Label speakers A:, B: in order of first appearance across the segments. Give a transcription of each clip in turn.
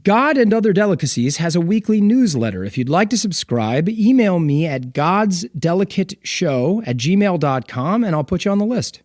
A: God and Other Delicacies has a weekly newsletter. If you'd like to subscribe, email me at godsdelicateshow@gmail.com and I'll put you on the list.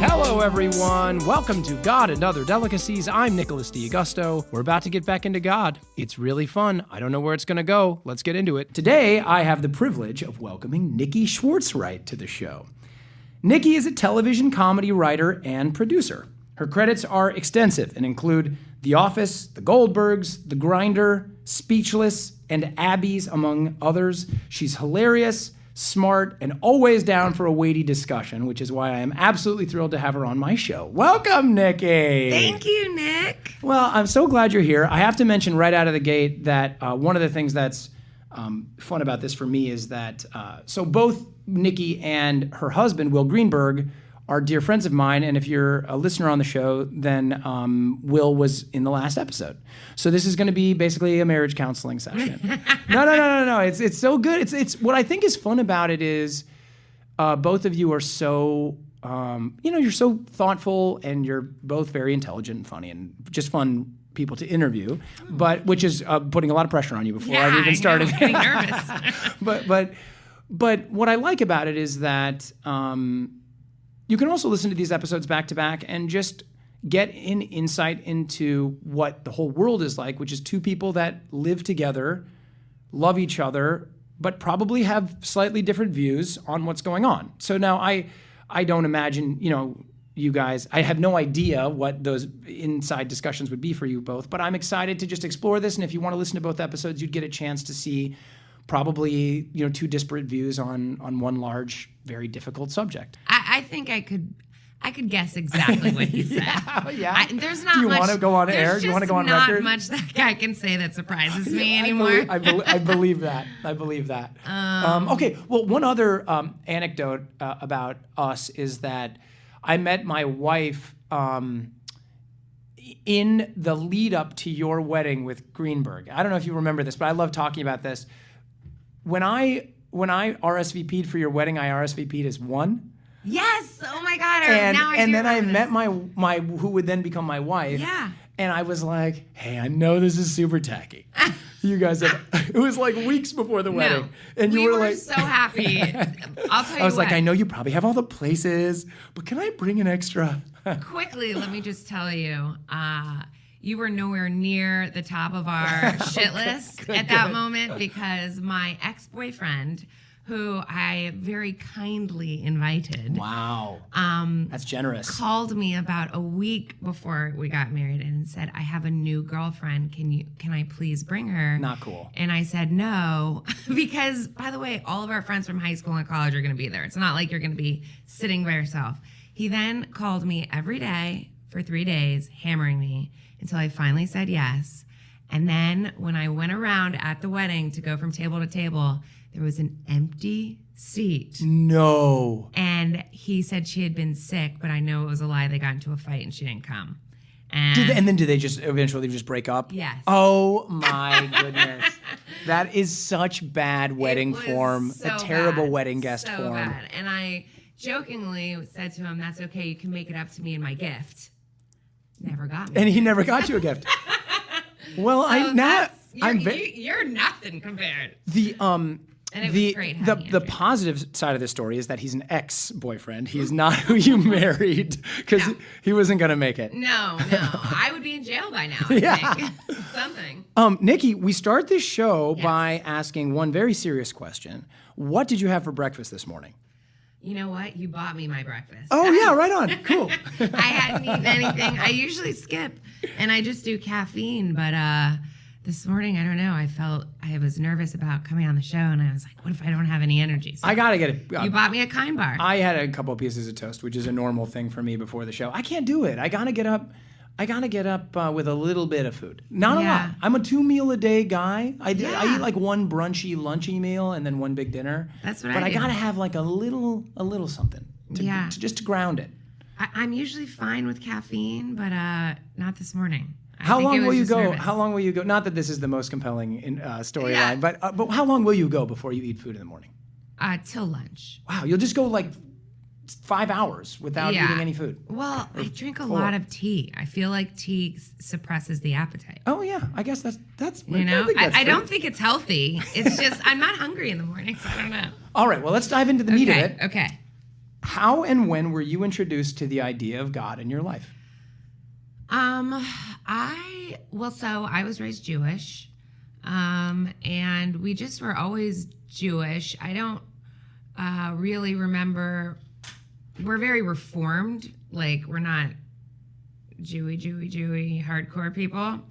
A: Hello, everyone. Welcome to God and Other Delicacies. I'm Nicholas D'Augusto. We're about to get back into God. It's really fun. I don't know where it's going to go. Let's get into it. Today, I have the privilege of welcoming Niki Schwartz-Wright to the show. Niki is a television comedy writer and producer. Her credits are extensive and include The Office, The Goldbergs, The Grinder, Speechless, and Abby's, among others. She's hilarious, smart, and always down for a weighty discussion, which is why I am absolutely thrilled to have her on my show. Welcome, Niki.
B: Thank you, Nick.
A: Well, I'm so glad you're here. I have to mention right out of the gate that one of the things that's fun about this for me is that, so both Niki and her husband, Will Greenberg, are dear friends of mine, and if you're a listener on the show, then Will was in the last episode. So this is going to be basically a marriage counseling session. No. It's so good. It's what I think is fun about it is both of you are so you're so thoughtful, and you're both very intelligent and funny and just fun people to interview. But which is putting a lot of pressure on you before I've even started.
B: I'm getting nervous.
A: but what I like about it is that. You can also listen to these episodes back to back and just get an insight into what the whole world is like, which is two people that live together, love each other, but probably have slightly different views on what's going on. So now I don't imagine, you guys, I have no idea what those inside discussions would be for you both, but I'm excited to just explore this. And if you want to listen to both episodes, you'd get a chance to see probably, two disparate views on one large, very difficult subject.
B: I think I could guess exactly what he said.
A: Yeah.
B: There's not much.
A: Do you want to go on air? Do you want to go on record?
B: There's not much that guy can say that surprises me anymore.
A: I believe that. Okay. Well, one other anecdote about us is that I met my wife in the lead up to your wedding with Greenberg. I don't know if you remember this, but I love talking about this. When I RSVP'd for your wedding, I RSVP'd as one.
B: Yes. Oh my God.
A: And then I met my who would then become my wife.
B: Yeah.
A: And I was like, hey, I know this is super tacky. You guys have, it was like weeks before the wedding. And you were like,
B: so happy. I'll tell you
A: I was like, I know you probably have all the places, but can I bring an extra?
B: Quickly, let me just tell you, you were nowhere near the top of our shit list at that moment, because my ex-boyfriend, who I very kindly invited.
A: Wow. That's generous.
B: Called me about a week before we got married and said, I have a new girlfriend. Can I please bring her?
A: Not cool.
B: And I said no, because, by the way, all of our friends from high school and college are going to be there. It's not like you're going to be sitting by yourself. He then called me every day for 3 days, hammering me, until I finally said yes. And then when I went around at the wedding to go from table to table, there was an empty seat.
A: No.
B: And he said she had been sick, but I know it was a lie. They got into a fight and she didn't come.
A: And then did they just eventually just break up?
B: Yes.
A: Oh my goodness. That is such bad wedding form.
B: So
A: a terrible
B: bad.
A: wedding guest
B: so
A: form.
B: Bad. And I jokingly said to him, that's okay, you can make it up to me in my gift. Never got me.
A: And he never got you a gift. Well,
B: you're nothing compared.
A: The
B: And it was great having
A: the positive side of this story is that he's an ex-boyfriend. He's not who you married, because he wasn't going to make it.
B: No. I would be in jail by now, I think. Something.
A: Niki, we start this show by asking one very serious question. What did you have for breakfast this morning?
B: You know what? You bought me my breakfast.
A: Oh, yeah, right on. Cool.
B: I hadn't eaten anything. I usually skip, and I just do caffeine. But this morning, I don't know. I was nervous about coming on the show, and I was like, what if I don't have any energy? So
A: I got to get it.
B: You bought me a Kind Bar.
A: I had a couple of pieces of toast, which is a normal thing for me before the show. I can't do it. I got to get up. With a little bit of food. Not a lot. I'm a 2-meal-a-day guy. I eat like one brunchy, lunchy meal and then one big dinner.
B: That's what
A: But
B: I do.
A: I got to have like a little something to just to ground it.
B: I'm usually fine with caffeine, but not this morning.
A: How
B: think it
A: long
B: was
A: will you
B: just
A: go?
B: nervous.
A: How long will you go? Not that this is the most compelling storyline,
B: Yeah.
A: but how long will you go before you eat food in the morning?
B: Till lunch.
A: Wow, you'll just go like 5 hours without eating any food.
B: Well, I drink a lot of tea. I feel like tea suppresses the appetite.
A: Oh yeah, I guess that's
B: You know, I
A: true.
B: don't think it's healthy. It's just I'm not hungry in the morning, so I don't know.
A: All right, well let's dive into the meat of it.
B: Okay.
A: How and when were you introduced to the idea of God in your life?
B: So I was raised Jewish, and we just were always Jewish. I don't really remember. We're very reformed. Like we're not Jewy hardcore people.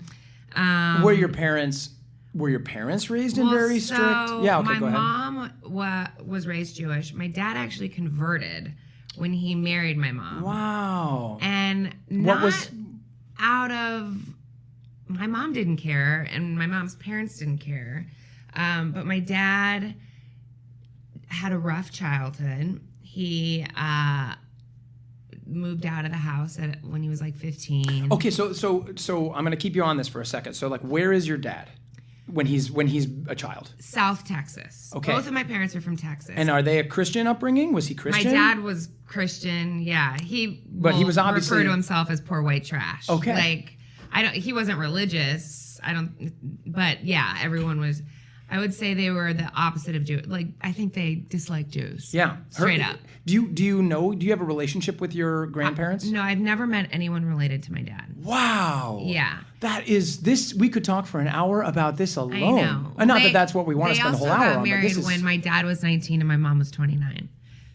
A: Were your parents raised in very strict? Yeah, okay, go ahead.
B: My mom was raised Jewish. My dad actually converted when he married my mom.
A: Wow.
B: And my mom didn't care, and my mom's parents didn't care. But my dad had a rough childhood. He moved out of the house when he was like 15.
A: Okay, so I'm going to keep you on this for a second. So like, where is your dad when he's a child?
B: South Texas.
A: Okay.
B: Both of my parents are from Texas.
A: And are they a Christian upbringing? Was he Christian?
B: My dad was Christian. Yeah, he
A: was obviously
B: refer to himself as poor white trash.
A: Okay.
B: Like he wasn't religious. But yeah, everyone was. I would say they were the opposite of Jew. Like I think they dislike Jews.
A: Yeah,
B: straight up.
A: Do you have a relationship with your grandparents?
B: No, I've never met anyone related to my dad.
A: Wow.
B: Yeah.
A: That is this. We could talk for an hour about this alone.
B: I know.
A: Not that that's what we want to spend the whole hour on.
B: They also got married when my dad was 19 and my mom was 29.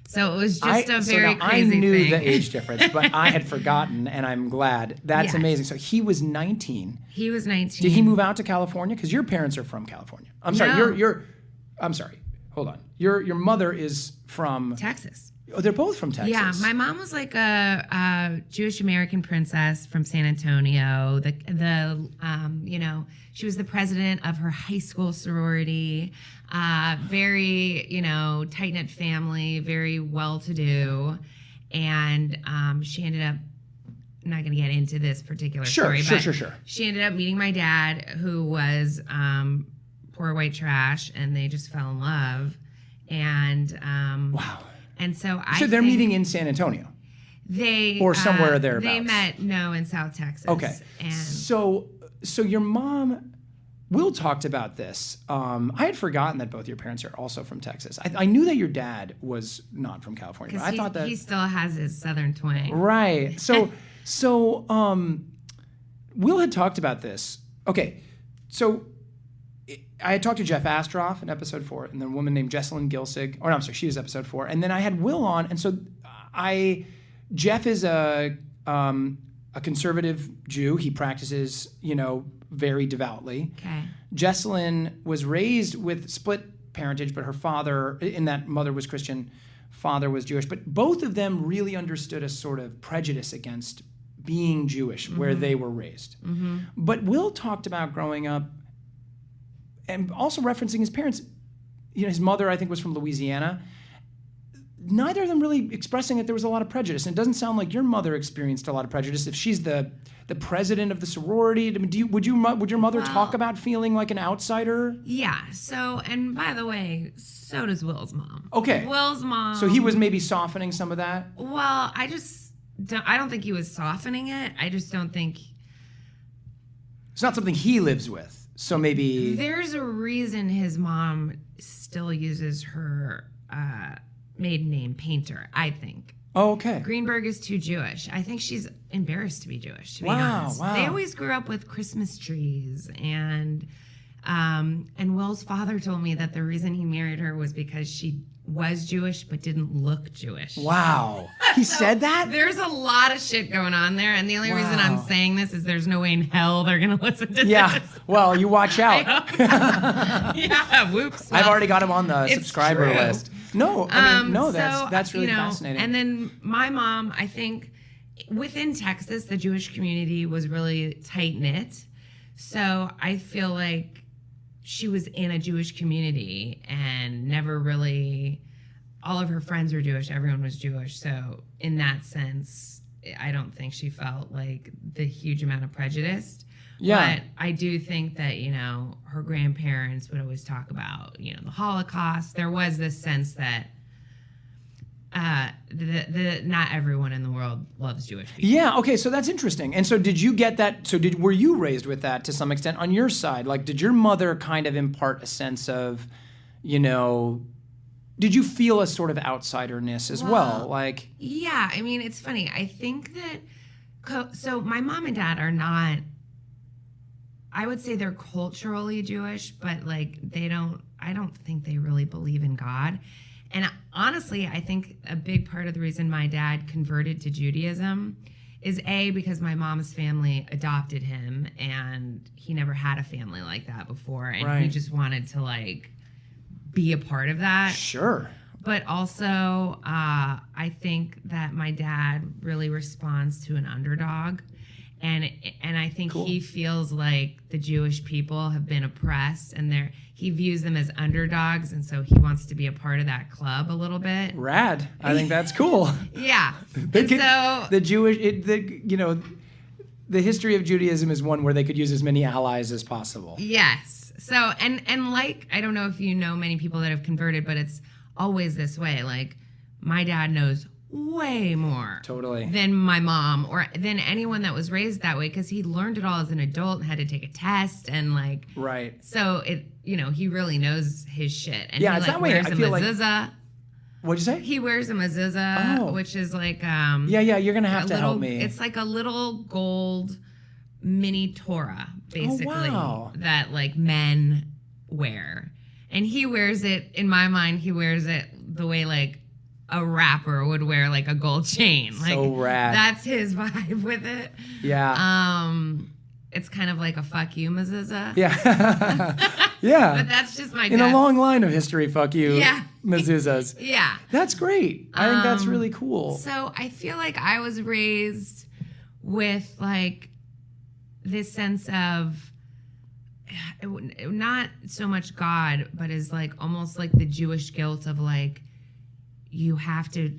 B: So it was just a very crazy
A: I knew
B: thing.
A: the age difference, but I had forgotten, and I'm glad. That's
B: Yes.
A: amazing. So he was 19.
B: He was 19.
A: Did he move out to California? Because your parents are from California. I'm sorry.
B: No.
A: I'm sorry. Hold on. Your mother is from
B: Texas.
A: Oh, they're both from Texas.
B: Yeah, my mom was like a Jewish American princess from San Antonio. She was the president of her high school sorority. Very, tight knit family, very well to do, and she ended up. I'm not going to get into this particular story, but
A: Sure.
B: She ended up meeting my dad, who was poor white trash, and they just fell in love. And
A: wow.
B: And so
A: they're meeting in San Antonio. Or somewhere thereabouts.
B: They met in South Texas.
A: Okay.
B: And
A: so your mom, Will talked about this. I had forgotten that both your parents are also from Texas. I knew that your dad was not from California. But I thought that
B: he still has his southern twang.
A: Right. So Will had talked about this. Okay. So I had talked to Jeff Astroff in episode 4, and then a woman named Jessalyn Gilsig. Or no, I'm sorry, she was episode 4. And then I had Will on, and so Jeff is a conservative Jew. He practices, very devoutly.
B: Okay.
A: Jessalyn was raised with split parentage, but her father, in that mother was Christian, father was Jewish. But both of them really understood a sort of prejudice against being Jewish where they were raised. Mm-hmm. But Will talked about growing up and also referencing his parents. His mother, I think, was from Louisiana. Neither of them really expressing that there was a lot of prejudice. And it doesn't sound like your mother experienced a lot of prejudice. If she's the president of the sorority, I mean, would your mother talk about feeling like an outsider?
B: Yeah. So, and by the way, so does Will's mom.
A: Okay.
B: Will's mom.
A: So he was maybe softening some of that?
B: Well, I don't think he was softening it. I just don't think.
A: It's not something he lives with. So maybe.
B: There's a reason his mom still uses her maiden name, Painter, I think.
A: Oh, okay.
B: Greenberg is too Jewish. I think she's embarrassed to be Jewish, to be honest.
A: Wow.
B: They always grew up with Christmas trees, and Will's father told me that the reason he married her was because she was Jewish but didn't look Jewish.
A: Wow. He said that?
B: There's a lot of shit going on there, and the only reason I'm saying this is there's no way in hell they're going to listen to this.
A: Yeah. Well, you watch out.
B: Yeah, whoops.
A: I've already got him on the subscriber
B: true.
A: list. No, that's really fascinating.
B: And then my mom, I think within Texas, the Jewish community was really tight-knit. So I feel like she was in a Jewish community and never really, all of her friends were Jewish, everyone was Jewish. So in that sense, I don't think she felt like the huge amount of prejudice.
A: Yeah.
B: But I do think that, her grandparents would always talk about, the Holocaust. There was this sense that not everyone in the world loves Jewish people.
A: Yeah, okay, so that's interesting. And so did you get that, were you raised with that to some extent on your side? Like, did your mother kind of impart a sense of, did you feel a sort of outsiderness as well? Like,
B: yeah, I mean, it's funny. I think that, so my mom and dad are not, I would say they're culturally Jewish, but like I don't think they really believe in God. And honestly, I think a big part of the reason my dad converted to Judaism is because my mom's family adopted him and he never had a family like that before. And he just wanted to like be a part of that.
A: Sure.
B: But also, I think that my dad really responds to an underdog. And I think he feels like the Jewish people have been oppressed and he views them as underdogs, and so he wants to be a part of that club a little bit.
A: Rad. I think that's cool.
B: Yeah.
A: The Jewish, the history of Judaism is one where they could use as many allies as possible.
B: Yes. So, and like, I don't know if you know many people that have converted, but it's always this way. Like, my dad knows way more than my mom or than anyone that was raised that way, because he learned it all as an adult and had to take a test and like so it he really knows his shit. And
A: yeah,
B: he
A: it's
B: like
A: that way.
B: wears
A: I
B: a
A: feel
B: mezuzah.
A: like, what'd you say?
B: He wears a mezuzah, which is like
A: yeah, you're gonna have to help me.
B: It's like a little gold mini Torah basically that like men wear, and he wears it, in my mind, he wears it the way like a rapper would wear like a gold chain. Like,
A: so rad.
B: That's his vibe with it.
A: Yeah.
B: It's kind of like a fuck you mezuzah.
A: Yeah. Yeah.
B: But that's just my
A: in a long line of history, fuck you mezuzahs.
B: Yeah.
A: That's great. I think that's really cool.
B: So I feel like I was raised with like this sense of not so much God, but is like almost like the Jewish guilt of like, you have to,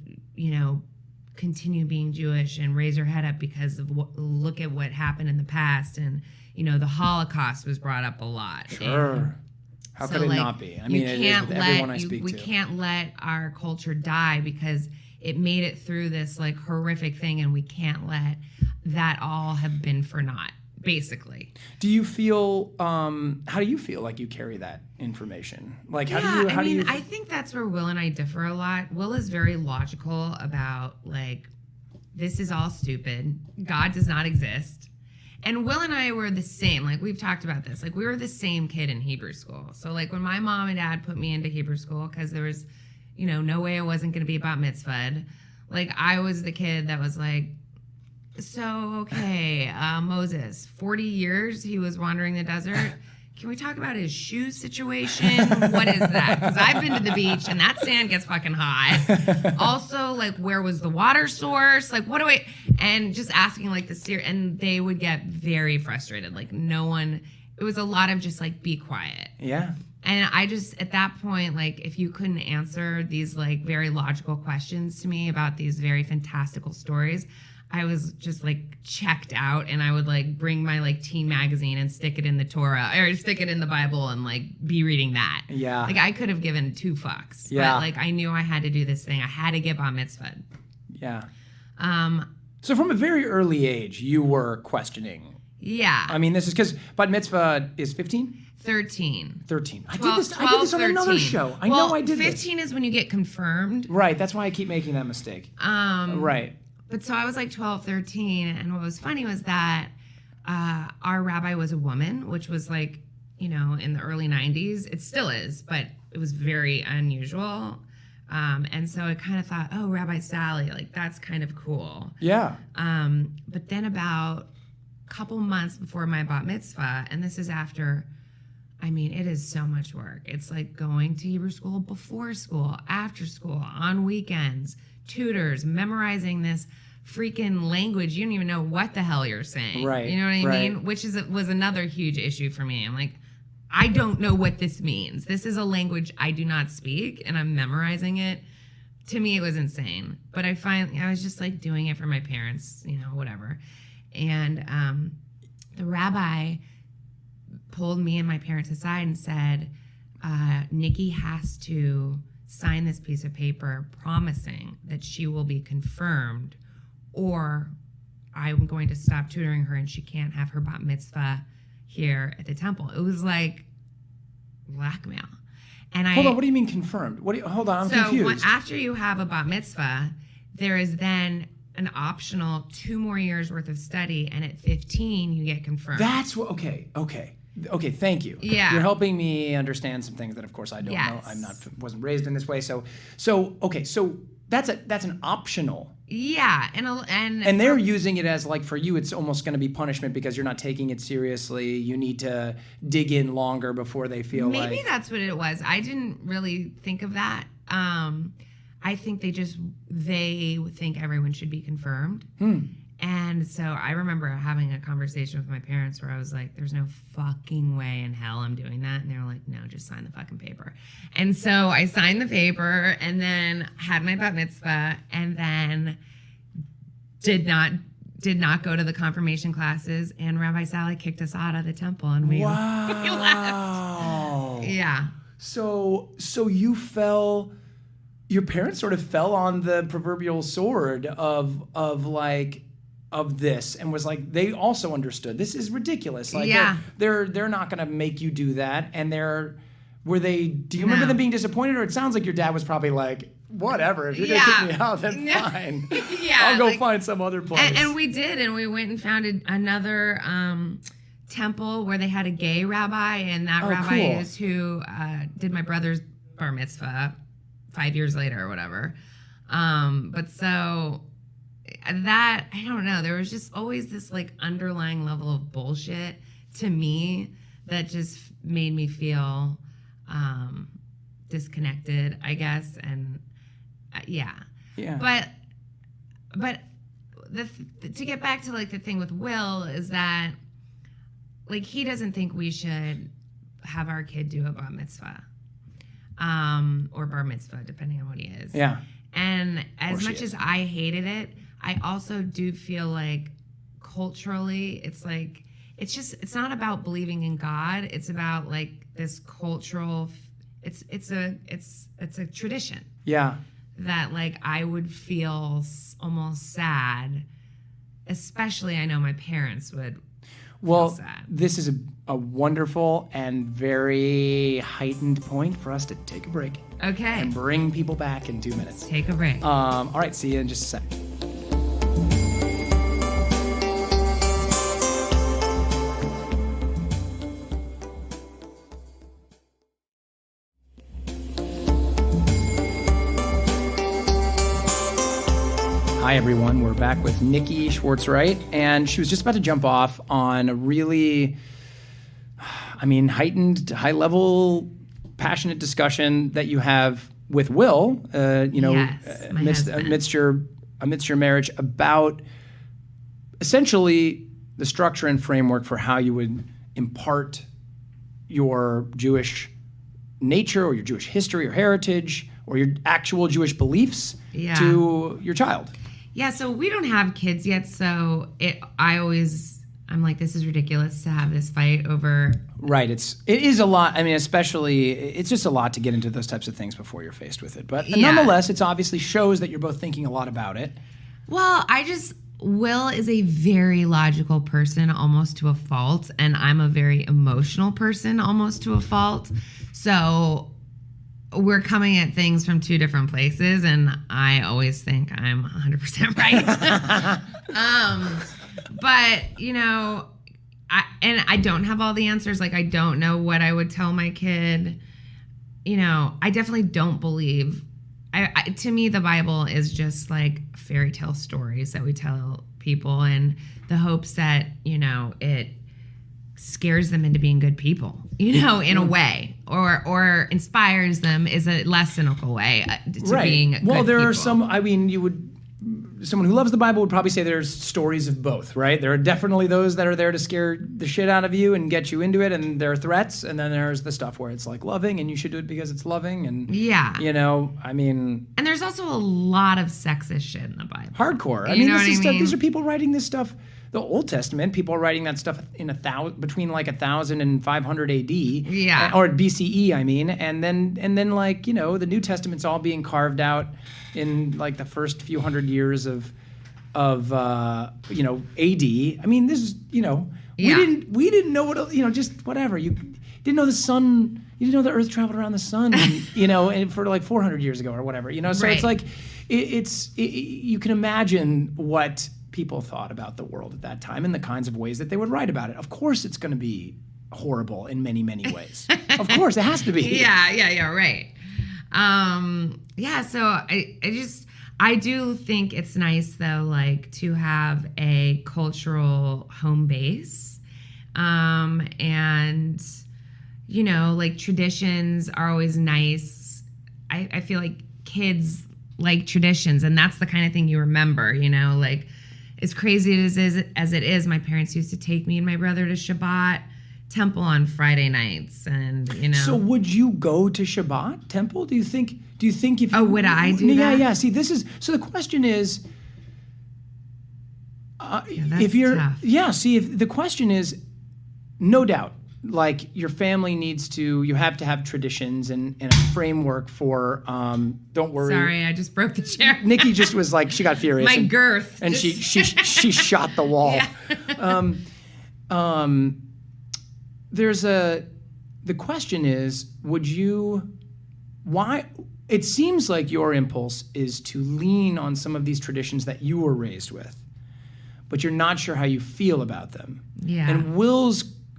B: continue being Jewish and raise your head up because of look at what happened in the past. And, the Holocaust was brought up a lot.
A: Sure. How could it not be? I mean, it is with everyone I speak to.
B: We can't let our culture die because it made it through this like horrific thing, and we can't let that all have been for naught, basically.
A: Do you feel, how do you feel like you carry that information? Like, how do you?
B: I think that's where Will and I differ a lot. Will is very logical about like, this is all stupid. God does not exist. And Will and I were the same. Like, we've talked about this. Like, we were the same kid in Hebrew school. So like when my mom and dad put me into Hebrew school, because there was, no way I wasn't going to be bat mitzvahed. Like, I was the kid that was like, so, okay, Moses, 40 years he was wandering the desert. Can we talk about his shoe situation? What is that? Because I've been to the beach and that sand gets fucking hot. Also, like, where was the water source? Like, what do I... And just asking, like, and they would get very frustrated. Like, no one... It was a lot of just, like, be quiet.
A: Yeah.
B: And I just, at that point, like, if you couldn't answer these, like, very logical questions to me about these very fantastical stories... I was just like checked out, and I would like bring my like teen magazine and stick it in the Torah or stick it in the Bible and like be reading that.
A: Yeah.
B: Like I could have given two fucks.
A: Yeah.
B: But like I knew I had to do this thing. I had to get bat mitzvahed.
A: Yeah. So from a very early age, you were questioning.
B: Yeah.
A: I mean, this is because bat mitzvah is 15?
B: 13.
A: 13. I did this on another show. I know I did
B: 15 is when you get confirmed.
A: Right. That's why I keep making that mistake. Right.
B: But so I was like 12, 13, and what was funny was that our rabbi was a woman, which was like, in the early 90s. It still is, but it was very unusual. And so I kind of thought, oh, Rabbi Sally, like that's kind of cool.
A: Yeah.
B: But then about a couple months before my bat mitzvah, and this is after, it is so much work. It's like going to Hebrew school before school, after school, on weekends, tutors, memorizing this freaking language. You don't even know what the hell you're saying.
A: Right.
B: You know what I mean? Which was another huge issue for me. I'm like, I don't know what this means. This is a language I do not speak, and I'm memorizing it. To me, it was insane. But I was just like doing it for my parents, whatever. And the rabbi pulled me and my parents aside and said, Niki has to sign this piece of paper promising that she will be confirmed, or I'm going to stop tutoring her and she can't have her bat mitzvah here at the temple. It was like blackmail. And
A: Hold on, what do you mean confirmed? Hold on, I'm confused.
B: So after you have a bat mitzvah, there is then an optional 2 more years worth of study, and at 15 you get confirmed.
A: That's what. Okay, thank you.
B: Yeah.
A: You're helping me understand some things that, of course, I don't know. Wasn't raised in this way. So that's an optional.
B: Yeah,
A: and they're using it as, like, for you, it's almost going to be punishment because you're not taking it seriously. You need to dig in longer before they feel
B: maybe that's what it was. I didn't really think of that. I think they think everyone should be confirmed. And so I remember having a conversation with my parents where I was like, there's no fucking way in hell I'm doing that. And they were like, no, just sign the fucking paper. And so I signed the paper and then had my bat mitzvah and then did not go to the confirmation classes. And Rabbi Sally kicked us out of the temple and we left. Yeah.
A: So you fell... Your parents sort of fell on the proverbial sword of this, and was like, they also understood this is ridiculous. Like, they're not going to make you do that. And do you remember them being disappointed? Or it sounds like your dad was probably like, whatever, if you're going to kick me out, then fine. I'll go find some other place.
B: And we did, and we went and founded another temple where they had a gay rabbi, and that rabbi is who did my brother's bar mitzvah 5 years later or whatever. But so that, I don't know, there was just always this like underlying level of bullshit to me that just made me feel disconnected, I guess. And yeah. But to get back to like the thing with Will is that like he doesn't think we should have our kid do a bar mitzvah. Or bar mitzvah, depending on what he is.
A: Yeah.
B: And as much as I hated it, I also do feel like culturally, it's like, it's not about believing in God. It's about like this cultural, it's a tradition.
A: Yeah.
B: That like I would feel almost sad, especially I know my parents would.
A: Well, this is a wonderful and very heightened point for us to take a break.
B: Okay.
A: And bring people back in 2 minutes.
B: Take a break.
A: All right, see you in just a sec. Hi, everyone. We're back with Niki Schwartz-Wright, and she was just about to jump off on a really, heightened, high-level, passionate discussion that you have with Will, amidst your marriage, about essentially the structure and framework for how you would impart your Jewish nature or your Jewish history or heritage or your actual Jewish beliefs to your child.
B: Yeah, so we don't have kids yet, so I'm like, this is ridiculous to have this fight over. Right,
A: it is a lot. I mean, especially, it's just a lot to get into those types of things before you're faced with it. But nonetheless, it's obviously shows that you're both thinking a lot about it.
B: Well, Will is a very logical person, almost to a fault, and I'm a very emotional person, almost to a fault. So we're coming at things from two different places, and I always think I'm 100% right. But, I don't have all the answers. Like, I don't know what I would tell my kid. I definitely don't believe. To me, the Bible is just like fairy tale stories that we tell people in the hopes that, it scares them into being good people, in a way, or inspires them is a less cynical way to being good
A: Well, there
B: people.
A: are some, someone who loves the Bible would probably say there's stories of both, right? There are definitely those that are there to scare the shit out of you and get you into it, and there are threats, and then there's the stuff where it's like loving, and you should do it because it's loving, and
B: And there's also a lot of sexist shit in the Bible.
A: Hardcore.
B: Stuff,
A: these are people writing this stuff the Old Testament, people are writing that stuff in between like 1,000 and 500 AD, or BCE, I mean, and then like the New Testament's all being carved out in like the first few hundred years of AD. I mean, this is we didn't know what just whatever you didn't know the sun. You didn't know the Earth traveled around the sun, and for like 400 years ago or whatever, So it's like, you can imagine what people thought about the world at that time and the kinds of ways that they would write about it. Of course, it's going to be horrible in many, many ways. Of course, it has to be.
B: Yeah, right. So I do think it's nice though, like to have a cultural home base, and like traditions are always nice. I feel like kids like traditions, and that's the kind of thing you remember, like as crazy as it is, my parents used to take me and my brother to Shabbat temple on Friday nights, and
A: So would you go to Shabbat temple? Do you think if you...
B: would I do that?
A: Yeah. See, so the question is,
B: if you're tough.
A: If the question is, no doubt, like your family you have to have traditions and a framework for, don't worry.
B: Sorry, I just broke the chair.
A: Niki just was like, she got furious.
B: My girth.
A: And she shot the wall. Yeah. The question is, why, it seems like your impulse is to lean on some of these traditions that you were raised with, but you're not sure how you feel about them.
B: Yeah.
A: And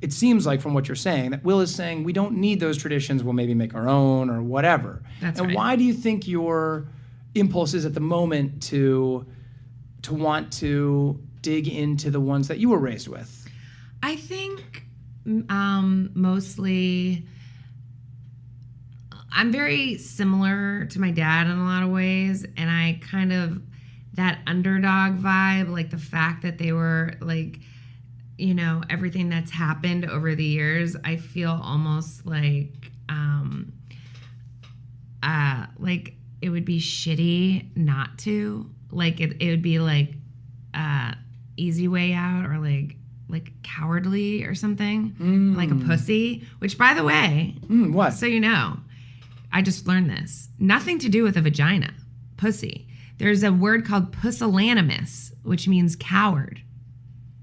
A: it seems like from what you're saying, that Will is saying we don't need those traditions, we'll maybe make our own or whatever.
B: That's
A: and
B: right.
A: Why do you think your impulse is at the moment to want to dig into the ones that you were raised with?
B: I think mostly I'm very similar to my dad in a lot of ways, and I kind of, that underdog vibe, like the fact that they were like, everything that's happened over the years, I feel almost like it would be shitty not to. Like it would be like easy way out, or like cowardly or something, like a pussy, which by the way,
A: what?
B: So I just learned this. Nothing to do with a vagina, pussy. There's a word called Pusillanimous, which means coward.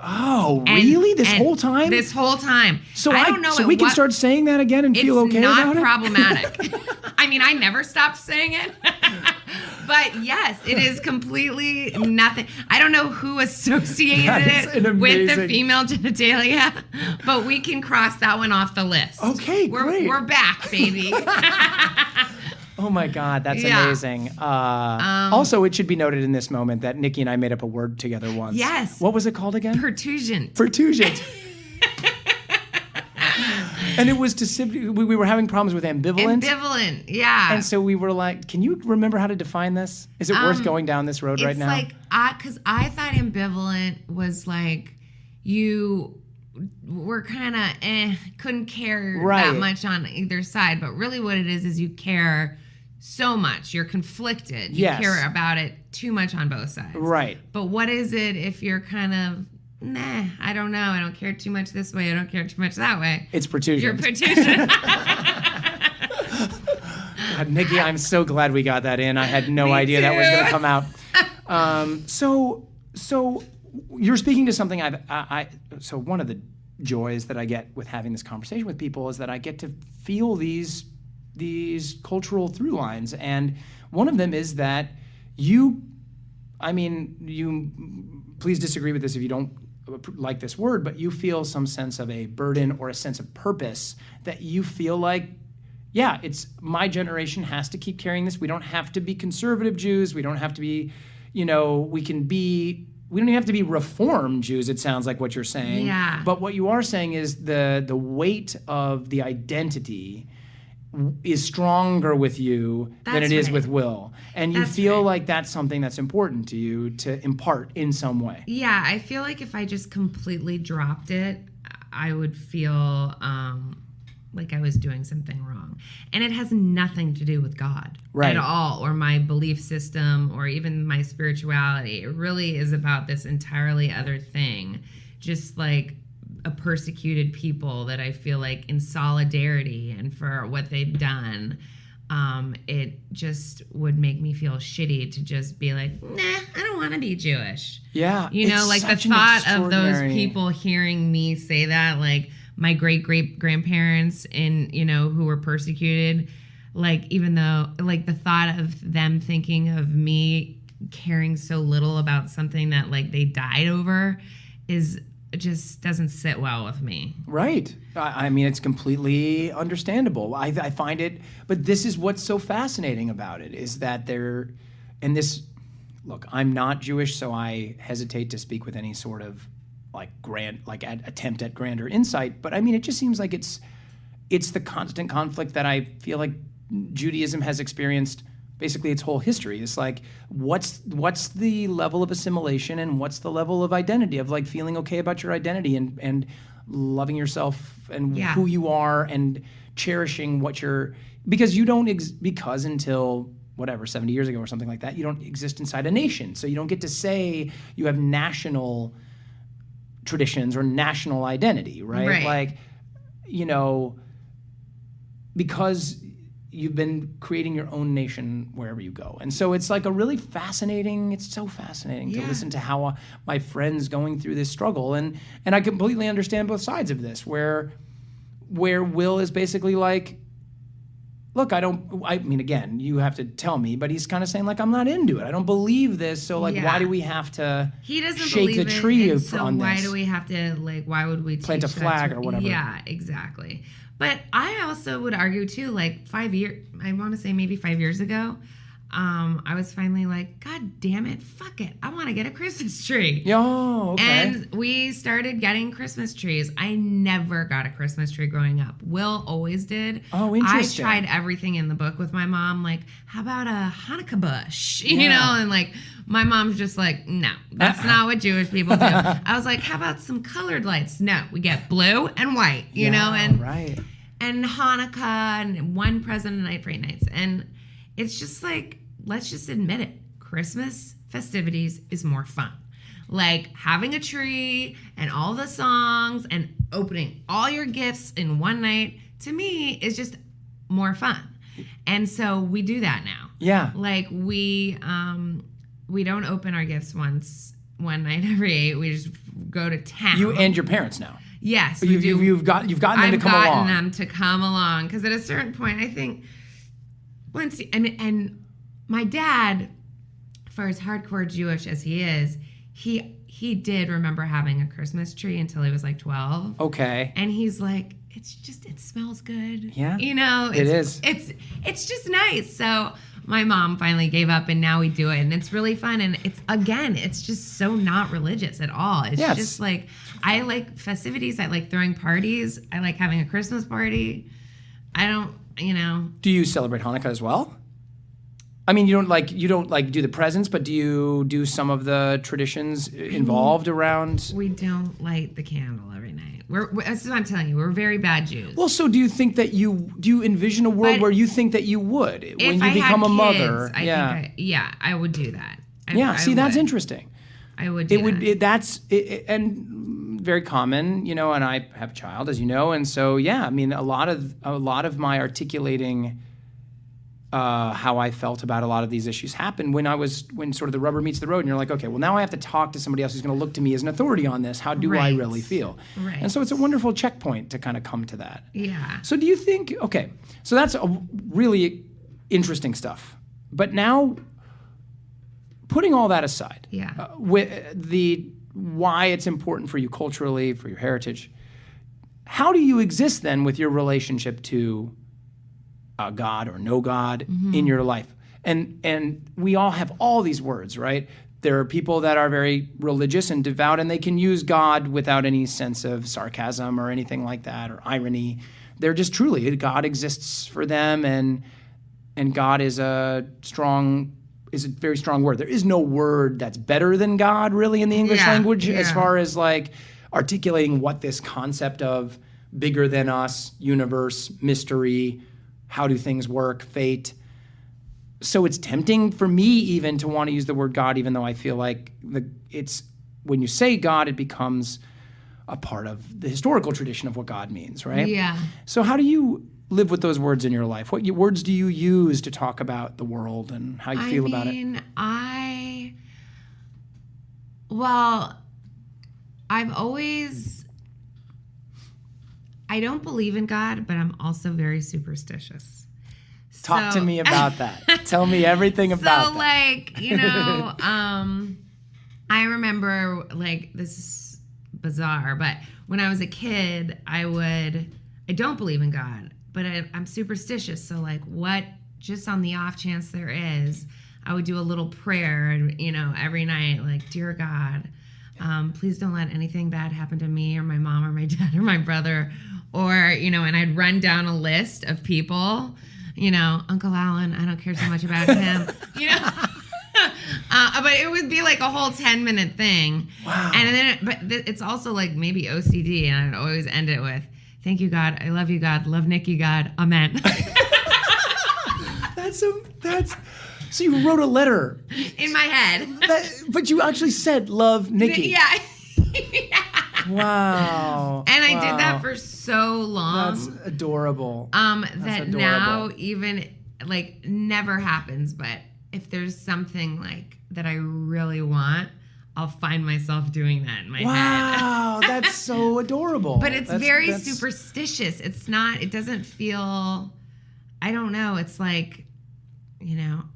A: Oh, really? This whole time?
B: This whole time.
A: So I don't know. So we can start saying that again and feel okay about it?
B: It's not problematic. I mean, I never stopped saying it. But yes, it is completely nothing. I don't know who associated it with the female genitalia, but we can cross that one off the list.
A: Okay, great.
B: We're back, baby.
A: Oh my God, that's amazing. Also, it should be noted in this moment that Niki and I made up a word together once.
B: Yes.
A: What was it called again?
B: Pertusion.
A: And it was we were having problems with ambivalent.
B: Ambivalent, yeah.
A: And so we were like, can you remember how to define this? Is it worth going down this road right now?
B: It's like, because I thought ambivalent was like you were kind of couldn't care that much on either side. But really what it is you care so much. You're conflicted. You care about it too much on both sides.
A: Right.
B: But what is it if you're kind of, nah, I don't know. I don't care too much this way. I don't care too much that way.
A: It's pertusion.
B: You're pertusion.
A: God, Niki, I'm so glad we got that in. I had no idea that was going to come out. So you're speaking to something so one of the joys that I get with having this conversation with people is that I get to feel these cultural through lines. And one of them is that you please disagree with this if you don't like this word, but you feel some sense of a burden or a sense of purpose that you feel like, it's my generation has to keep carrying this. We don't have to be conservative Jews. We don't have to be, we don't even have to be Reformed Jews, it sounds like what you're saying.
B: Yeah.
A: But what you are saying is the weight of the identity is stronger with you than it is with Will. And you feel like that's something that's important to you to impart in some way.
B: Yeah, I feel like if I just completely dropped it, I would feel like I was doing something wrong. And it has nothing to do with God
A: Right.
B: at all, or my belief system, or even my spirituality. It really is about this entirely other thing. Just like a persecuted people that I feel like in solidarity and for what they've done. It just would make me feel shitty to just be like, nah, I don't want to be Jewish.
A: Yeah.
B: You know,
A: it's
B: like the
A: such an
B: thought of those
A: extraordinary-
B: people hearing me say that, like my great grandparents who were persecuted, like even though like the thought of them thinking of me caring so little about something that like they died over it just doesn't sit well with me.
A: Right. I mean, it's completely understandable. I find it, but this is what's so fascinating about it is that look, I'm not Jewish, so I hesitate to speak with any sort of attempt at grander insight. But I mean, it just seems like it's the constant conflict that I feel like Judaism has experienced basically its whole history. It's like, what's the level of assimilation and what's the level of identity, of like feeling okay about your identity and loving yourself and who you are and cherishing what you're, because you don't, because until whatever, 70 years ago or something like that, you don't exist inside a nation. So you don't get to say you have national traditions or national identity, right? Like, because you've been creating your own nation wherever you go. And so it's like it's so fascinating to listen to how my friends going through this struggle. And I completely understand both sides of this, where Will is basically like, look, I mean, again, you have to tell me, but he's kind of saying like, I'm not into it. I don't believe this. So like, why do we have to
B: he doesn't
A: shake
B: believe
A: the
B: it,
A: tree
B: and so
A: on
B: why
A: this?
B: do we have to like, why would we
A: Plant a
B: teach that
A: flag
B: to-
A: or whatever?
B: Yeah, exactly. But I also would argue too, like I want to say maybe 5 years ago, I was finally like, God damn it, fuck it. I want to get a Christmas tree.
A: Oh, okay.
B: And we started getting Christmas trees. I never got a Christmas tree growing up. Will always did.
A: Oh, interesting.
B: I tried everything in the book with my mom. Like, how about a Hanukkah bush? You
A: Yeah.
B: know, and like my mom's just like, no, that's not what Jewish people do. I was like, how about some colored lights? No, we get blue and white, you know, and
A: right.
B: and Hanukkah and one present a night for 8 nights. And it's just like, let's just admit it. Christmas festivities is more fun. Like having a tree and all the songs and opening all your gifts in one night, to me, is just more fun. And so we do that now.
A: Yeah.
B: Like we don't open our gifts one night every 8. We just go to town.
A: You and your parents now.
B: Yes,
A: But you've gotten them to come along.
B: I've gotten them to come along because at a certain point, I think and my dad, for as hardcore Jewish as he is, he did remember having a Christmas tree until he was like 12.
A: Okay.
B: And he's like, it smells good.
A: Yeah.
B: You know,
A: It is.
B: It's just nice. So my mom finally gave up and now we do it and it's really fun. And it's just so not religious at all. It's just like, I like festivities. I like throwing parties. I like having a Christmas party.
A: Do you celebrate Hanukkah as well? I mean, you don't do the presents, but do you do some of the traditions involved around?
B: We don't light the candle every night. That's what I'm telling you. We're very bad Jews.
A: Well, so do you think that do you envision a world where you think that you would when you become a mother?
B: I would do that.
A: That's interesting.
B: I would do that.
A: And very common, and I have a child, as you know, and so I mean, a lot of my articulating how I felt about a lot of these issues happened when sort of the rubber meets the road, and you're like, okay, well now I have to talk to somebody else who's going to look to me as an authority on this. How do I really feel?
B: Right.
A: And so it's a wonderful checkpoint to kind of come to that.
B: Yeah.
A: So do you think? Okay, so that's a really interesting stuff. But now, putting all that aside, with why it's important for you culturally, for your heritage, how do you exist then with your relationship to God or no God in your life? And we all have all these words, right? There are people that are very religious and devout, and they can use God without any sense of sarcasm or anything like that, or irony. They're just truly, God exists for them, and God is a very strong word. There is no word that's better than God, really, in the English language, as far as like articulating what this concept of bigger than us, universe, mystery, how do things work, fate. So it's tempting for me even to want to use the word God, even though I feel like it's when you say God, it becomes a part of the historical tradition of what God means, right?
B: Yeah.
A: So how do you live with those words in your life? What words do you use to talk about the world and how you feel about it?
B: I don't believe in God, but I'm also very superstitious.
A: Talk to me about that. Tell me everything about that.
B: I remember, this is bizarre, but when I was a kid, I don't believe in God, but I'm superstitious. So, just on the off chance there is, I would do a little prayer, every night, dear God, please don't let anything bad happen to me or my mom or my dad or my brother, or, and I'd run down a list of people, Uncle Alan, I don't care so much about him, but it would be a whole 10-minute thing.
A: Wow.
B: And then, it's also maybe OCD, and I'd always end it with, thank you, God. I love you, God. Love Nikki, God. Amen.
A: So you wrote a letter.
B: In my head.
A: But you actually said, love Nikki.
B: Yeah.
A: Wow.
B: And I did that for so long.
A: That's adorable.
B: That adorable. Now even never happens, but if there's something that I really want, I'll find myself doing that in my head.
A: Wow, that's so adorable.
B: But it's very superstitious. It doesn't feel, I don't know, it's I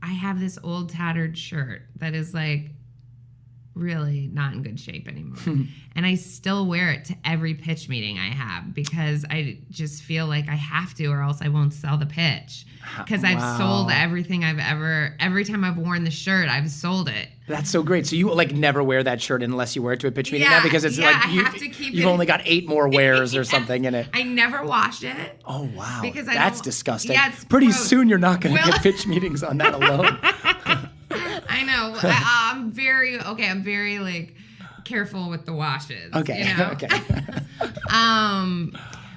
B: have this old tattered shirt that is really not in good shape anymore. And I still wear it to every pitch meeting I have because I just feel like I have to, or else I won't sell the pitch. Because I've sold everything every time I've worn the shirt, I've sold it.
A: That's so great. So you never wear that shirt unless you wear it to a pitch meeting now because it's
B: I have to keep
A: you've only got 8 more wears or something in it.
B: I never wash it.
A: Oh wow,
B: because
A: that's disgusting.
B: Yeah, it's
A: pretty
B: gross.
A: Soon you're not going to get pitch meetings on that alone.
B: I know. I'm very careful with the washes.
A: Okay. Okay.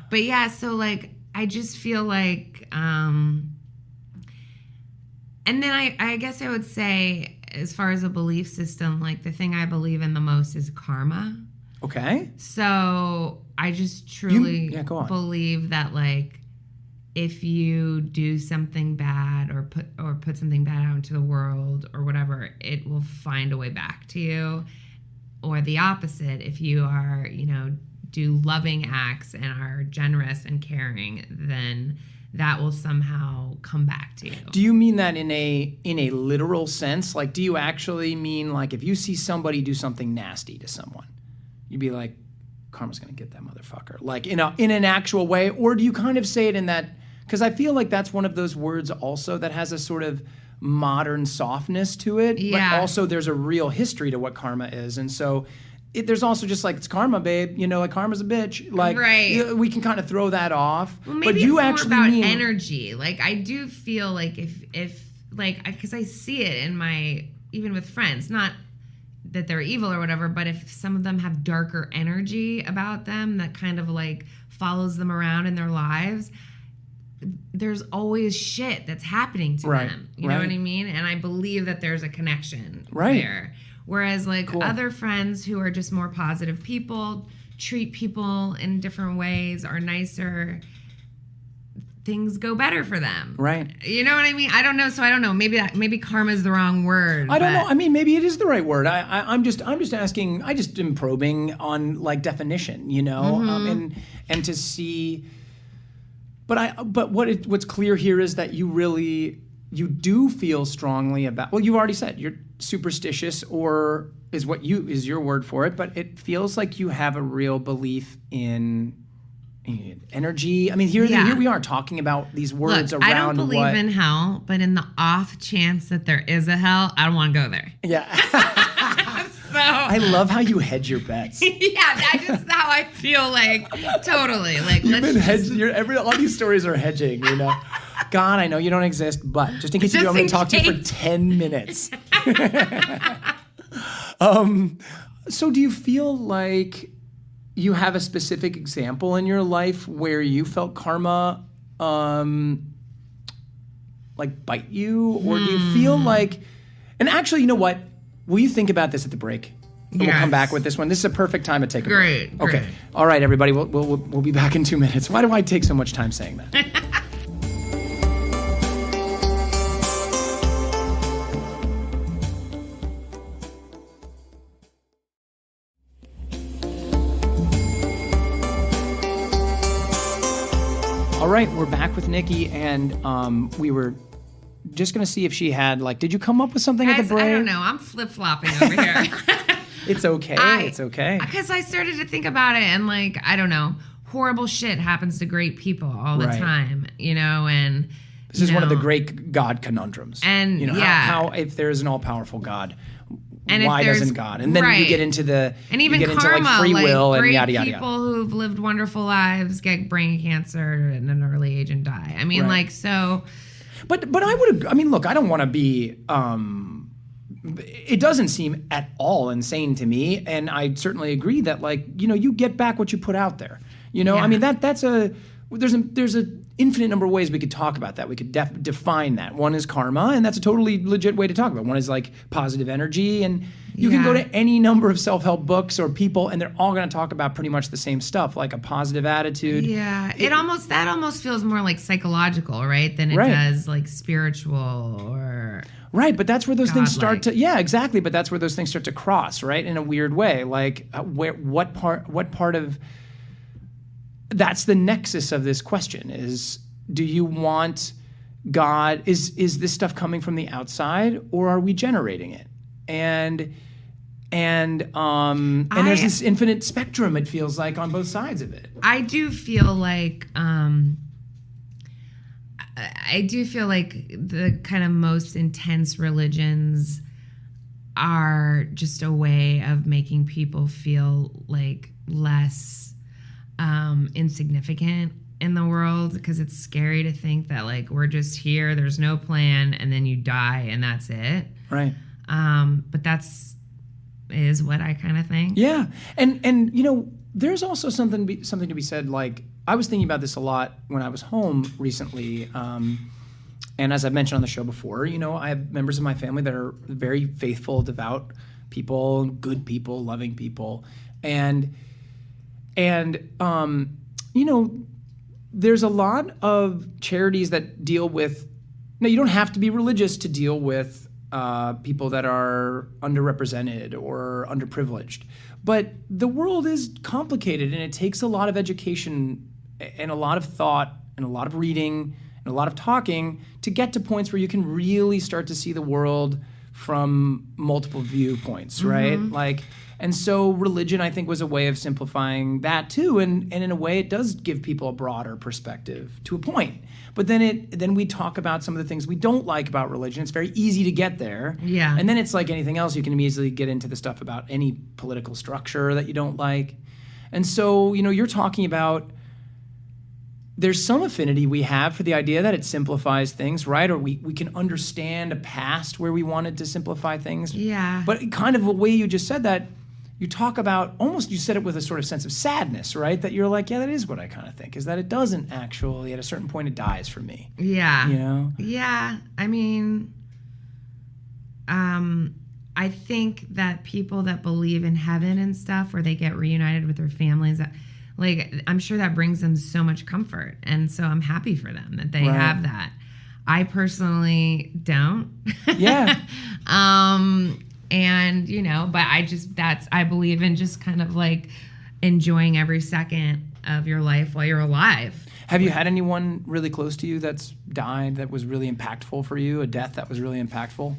B: But yeah, so I just feel and then I guess I would say, as far as a belief system, the thing I believe in the most is karma.
A: Okay.
B: So I just truly
A: go on.
B: believe that if you do something bad or put something bad out into the world or whatever, it will find a way back to you. Or the opposite, if you are, do loving acts and are generous and caring, then that will somehow come back to you.
A: Do you mean that in a literal sense? Do you actually mean if you see somebody do something nasty to someone, you'd be like, karma's gonna get that motherfucker? In an actual way? Or do you kind of say it in that, because I feel like that's one of those words also that has a sort of modern softness to it,
B: yeah.
A: But also there's a real history to what karma is. And so there's also just it's karma, babe. Karma's a bitch.
B: Right.
A: We can kind of throw that off.
B: Well, maybe
A: but you
B: it's more
A: actually
B: about
A: mean
B: energy. I do feel if because I see it in even with friends, not that they're evil or whatever, but if some of them have darker energy about them that kind of follows them around in their lives, there's always shit that's happening to them. You know what I mean? And I believe that there's a connection there. Whereas
A: cool.
B: Other friends who are just more positive people, treat people in different ways, are nicer, things go better for them.
A: Right.
B: You know what I mean? I don't know. So I don't know. Maybe karma is the wrong word.
A: I don't know. I mean, maybe it is the right word. I'm just asking. I just am probing on definition,
B: Mm-hmm.
A: And to see. But what's clear here is that you do feel strongly about. Well, you've already said you're superstitious, or is your word for it. But it feels like you have a real belief in energy. I mean, here we are talking about these words.
B: Look,
A: around.
B: I don't believe in hell, but in the off chance that there is a hell, I don't want to go there.
A: Yeah.
B: So
A: I love how you hedge your bets.
B: Yeah, that's just how I feel. Totally.
A: You've been hedging. All these stories are hedging. God, I know you don't exist, but just in case you do, I'm going to talk to you for 10 minutes. So do you feel you have a specific example in your life where you felt karma like bite you, or do you feel like? And actually, you know what? Will you think about this at the break? And we'll come back with this one. This is a perfect time to take a break.
B: Great.
A: Okay. All right, everybody. We'll be back in 2 minutes. Why do I take so much time saying that? All right, we're back with Niki, and we were just going to see if she had, like, did you come up with something at the break?
B: I don't know. I'm flip-flopping over here.
A: It's okay. It's okay.
B: Because I started to think about it, and, like, I don't know, horrible shit happens to great people all the time, and...
A: This is one of the great God conundrums.
B: And,
A: how if there is an all-powerful God,
B: and
A: why doesn't God? And then you get into
B: and even
A: you get
B: karma,
A: into like free will and
B: great
A: yada yada yada.
B: People who've lived wonderful lives get brain cancer at an early age and die. I mean, so. But
A: I mean, look, I don't want to be. It doesn't seem at all insane to me, and I certainly agree that, like, you get back what you put out there. I mean, there's a infinite number of ways we could talk about that. We could define that. One is karma, and that's a totally legit way to talk about it. One is like positive energy, and you can go to any number of self-help books or people, and they're all going to talk about pretty much the same stuff, like a positive attitude.
B: Yeah, that almost feels more like psychological, right, than it does like spiritual or.
A: Right, but that's where those things start to. Yeah, exactly. But that's where those things start to cross, right, in a weird way. Like, what part of. That's the nexus of this question is, do you want God, is this stuff coming from the outside, or are we generating it? And there's this infinite spectrum, it feels like, on both sides of it.
B: I do feel like the kind of most intense religions are just a way of making people feel like less insignificant in the world, because it's scary to think that, like, we're just here, there's no plan, and then you die and that's it.
A: Right.
B: But is what I kind of think.
A: Yeah. And there's also something to be said, like, I was thinking about this a lot when I was home recently. And as I've mentioned on the show before, I have members of my family that are very faithful, devout people, good people, loving people. And there's a lot of charities that deal with. Now, you don't have to be religious to deal with people that are underrepresented or underprivileged, but the world is complicated, and it takes a lot of education and a lot of thought and a lot of reading and a lot of talking to get to points where you can really start to see the world from multiple viewpoints, right? Like. And so religion, I think, was a way of simplifying that too, and in a way, it does give people a broader perspective to a point. But then we talk about some of the things we don't like about religion. It's very easy to get there.
B: Yeah.
A: And then it's like anything else, you can easily get into the stuff about any political structure that you don't like. And so, you're talking about. There's some affinity we have for the idea that it simplifies things, right? Or we can understand a past where we wanted to simplify things.
B: Yeah.
A: But kind of the way you just said that. You talk about, almost you said it with a sort of sense of sadness, right? That you're like, yeah, that is what I kind of think, is that it doesn't actually, at a certain point, it dies for me.
B: Yeah. Yeah. I mean, I think that people that believe in heaven and stuff, where they get reunited with their families, like, I'm sure that brings them so much comfort. And so I'm happy for them that they have that. I personally don't.
A: Yeah.
B: And, but I believe in just kind of like enjoying every second of your life while you're alive.
A: Have you had anyone really close to you that's died that was really impactful for you? A death that was really impactful?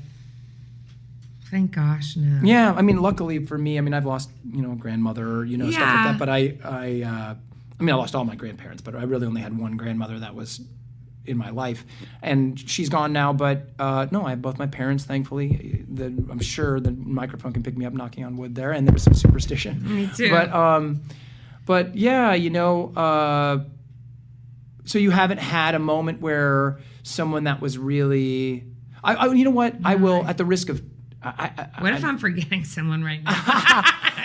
B: Thank gosh, no.
A: Yeah, I mean, luckily for me, I've lost, a grandmother, stuff like that. But I lost all my grandparents, but I really only had one grandmother that was in my life, and she's gone now. But no, I have both my parents, thankfully. I'm sure the microphone can pick me up knocking on wood there, and there was some superstition.
B: Me too.
A: But yeah, so you haven't had a moment where someone that was really, I you know what? I will, at the risk of.
B: What if I'm forgetting someone right now?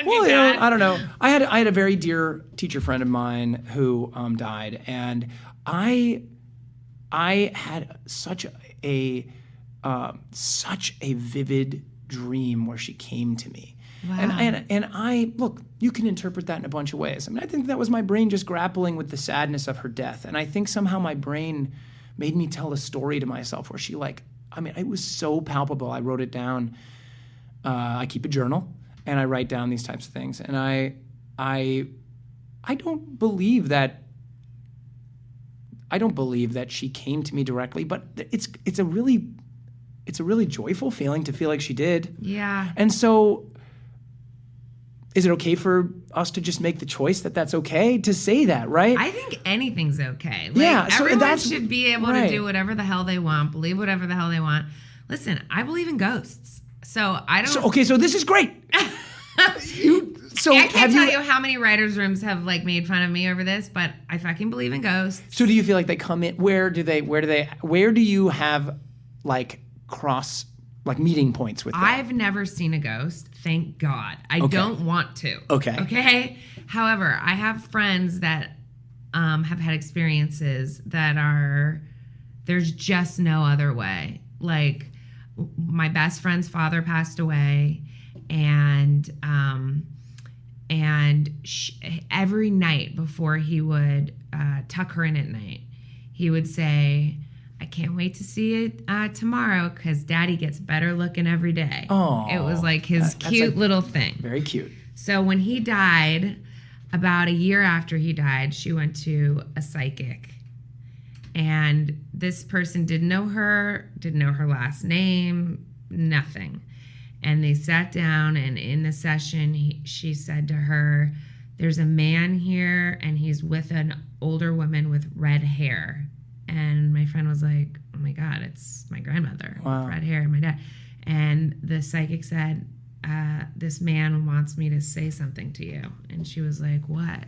A: Well, I don't know. I had a very dear teacher friend of mine who died, and I had such a vivid dream where she came to me.
B: Wow.
A: And I look, you can interpret that in a bunch of ways. I mean, I think that was my brain just grappling with the sadness of her death. And I think somehow my brain made me tell a story to myself where she it was so palpable. I wrote it down. I keep a journal and I write down these types of things. And I don't believe that she came to me directly, but it's a really joyful feeling to feel like she did.
B: Yeah.
A: And so, is it okay for us to just make the choice that that's okay to say that, right?
B: I think anything's okay.
A: So
B: everyone should be able
A: right.
B: to do whatever the hell they want, believe whatever the hell they want. Listen, I believe in ghosts, so I don't.
A: So this is great.
B: I can't tell you how many writers' rooms have made fun of me over this, but I fucking believe in ghosts.
A: So do you feel like they come in? Where do you have cross meeting points with them?
B: I've never seen a ghost, thank God. I don't want to. Okay. However, I have friends that have had experiences that there's just no other way. Like my best friend's father passed away, and every night before he would tuck her in at night, he would say, I can't wait to see it tomorrow because Daddy gets better looking every day.
A: Oh,
B: it was his cute little thing.
A: Very cute.
B: So when he died, about a year after he died, she went to a psychic. And this person didn't know her last name, nothing. And they sat down, and in the session, she said to her, there's a man here, and he's with an older woman with red hair. And my friend was like, oh my God, it's my grandmother.
A: Wow.
B: Red hair, my dad. And the psychic said, this man wants me to say something to you. And she was like, what?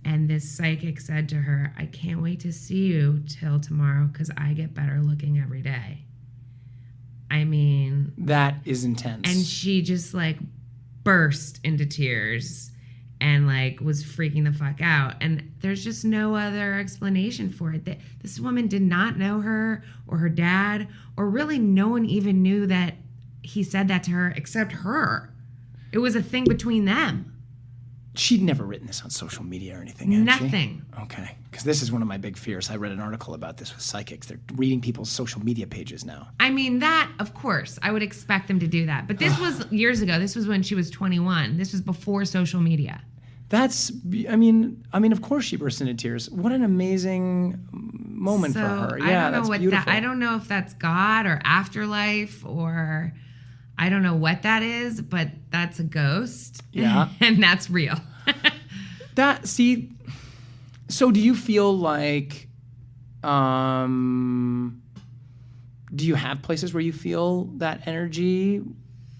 B: And this psychic said to her, I can't wait to see you till tomorrow because I get better looking every day. I mean...
A: That is intense.
B: And she just burst into tears and was freaking the fuck out. And there's just no other explanation for it. This woman did not know her or her dad, or really no one even knew that he said that to her except her. It was a thing between them.
A: She'd never written this on social media or anything, had
B: Nothing.
A: she? Okay. Because this is one of my big fears. I read an article about this with psychics. They're reading people's social media pages now.
B: I mean, that, of course, I would expect them to do that. But this was years ago. This was when she was 21. This was before social media.
A: Of course she burst into tears. What an amazing moment for her. Yeah, that's beautiful.
B: I don't know if that's God or afterlife or I don't know what that is, but that's a ghost.
A: Yeah.
B: And that's real.
A: So do you feel like, do you have places where you feel that energy?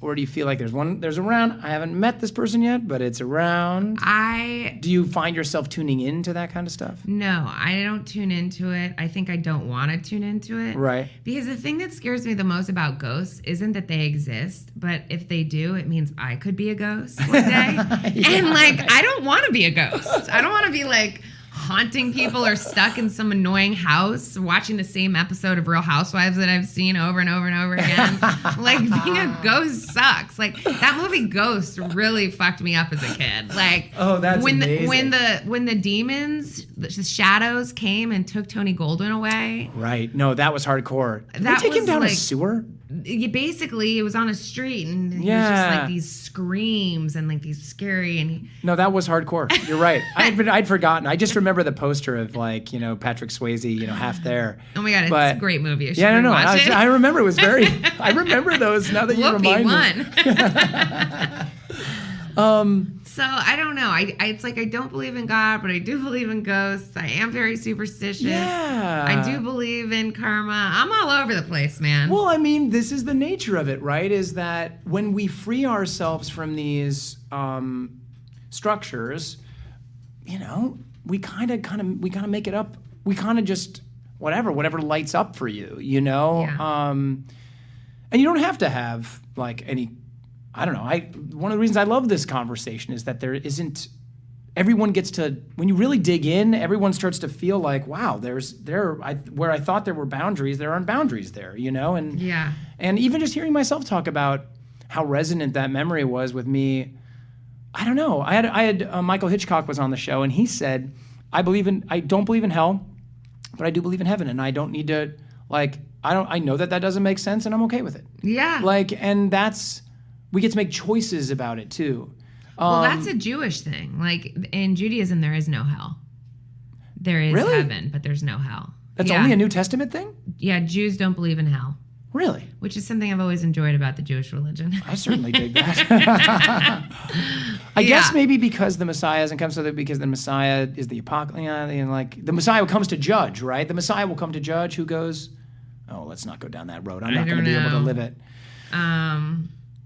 A: Or do you feel like there's around? I haven't met this person yet, but it's around. Do you find yourself tuning into that kind of stuff?
B: No, I don't tune into it. I think I don't want to tune into it.
A: Right.
B: Because the thing that scares me the most about ghosts isn't that they exist, but if they do, it means I could be a ghost one day. I don't want to be a ghost. I don't want to be haunting people or stuck in some annoying house watching the same episode of Real Housewives that I've seen over and over and over again. Being a ghost sucks. That movie Ghost really fucked me up as a kid.
A: Oh, that's amazing.
B: When the demons, the shadows came and took Tony Goldwyn away.
A: Right. No, that was hardcore. Did they take him down a sewer?
B: Basically, it was on a street, and he was just these screams and these scary.
A: No, that was hardcore. You're right. I'd forgotten. I just remember the poster of Patrick Swayze, half there.
B: Oh my God, it's a great movie. You should
A: watch it. I remember it was very. I remember those. Now that you remind
B: me. So I don't know. It's I don't believe in God, but I do believe in ghosts. I am very superstitious.
A: Yeah.
B: I do believe in karma. I'm all over the place, man.
A: Well, this is the nature of it, right? Is that when we free ourselves from these structures, we kind of make it up. We kind of just whatever lights up for you,
B: Yeah.
A: And you don't have to have any I don't know. One of the reasons I love this conversation is that there isn't. Everyone gets to, when you really dig in, everyone starts to feel like, wow, where I thought there were boundaries, there aren't boundaries there, you know? And
B: Yeah.
A: And even just hearing myself talk about how resonant that memory was with me, I don't know. I had Michael Hitchcock was on the show, and he said, I don't believe in hell, but I do believe in heaven, and I don't need to, I know that doesn't make sense, and I'm okay with it.
B: Yeah.
A: And we get to make choices about it too.
B: Well, that's a Jewish thing. Like in Judaism, there is no hell. There is
A: Really?
B: heaven, but there's no hell.
A: That's only a New Testament thing?
B: Yeah, Jews don't believe in hell.
A: Really?
B: Which is something I've always enjoyed about the Jewish religion.
A: I certainly dig that. I guess maybe because the Messiah hasn't come, because the Messiah is the apocalypse, the Messiah comes to judge, right? The Messiah will come to judge who goes, oh, let's not go down that road. I'm not going to be able to live it.